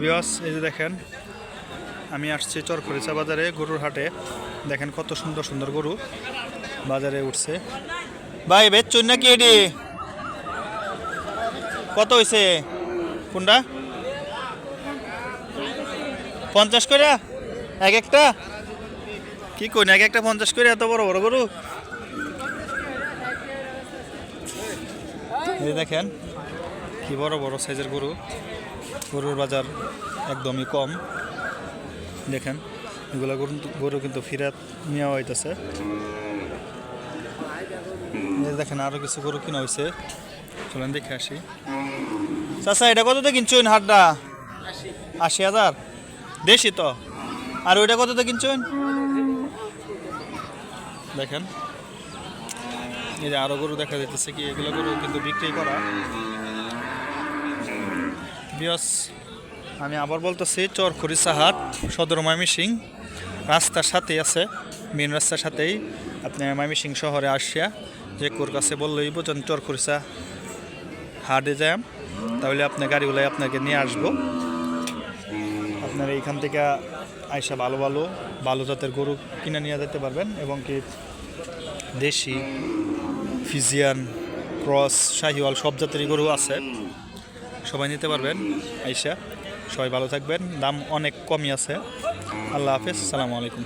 Viewers এই যে দেখেন আমি আসছি চরখরিচা বাজারে গরুর হাটে। দেখেন কত সুন্দর সুন্দর গরু বাজারে উঠছে। ভাই বেচছুন নাকি এডি? কত হয়েছে কোনটা? 50 করে এক একটা? কি কই না এক একটা 50 করে? এত বড় বড় গরু। এই দেখেন কি বড় বড় সাইজের গরু। গরুর বাজার একদমই কম। দেখেন এগুলো গরু কিন্তু ফিরাত নেওয়া হইতেছে। দেখেন আরো কিছু গরু কিনা হয়েছে, চলেন দেখে আসি। চাচা এটা কততে কিনছেন হাটটা? 80,000 দেশি তো। আর ওইটা কততে কিনছেন? দেখেন এই যে আরো গরু দেখা যাইতেছে, কি এগুলো গরু কিন্তু বিক্রি করা। বিয়স আমি আবার বলতেছি, চরখরিচা হাট সদর ময়মনসিংহ রাস্তার সাথেই আছে, মেন রাস্তার সাথেই। আপনি ময়মনসিংহ শহরে আসিয়া যে কোর কাছে বললেই বোঝেন চরখরিচা হাটে যাম, তাহলে আপনার গাড়িগুলাই আপনাকে নিয়ে আসবো। আপনারা এইখান থেকে আইসা ভালো ভালো ভালো জাতের গরু কিনে নিয়ে যেতে পারবেন, এবং কি দেশি, ফিজিয়ান, ক্রস, শাহিওয়াল সব জাতেরই গরু আছে, সবাই নিতে পারবেন আইসা। সবাই ভালো থাকবেন, দাম অনেক কমই আছে। আল্লাহ হাফেজ, আসসালামু আলাইকুম।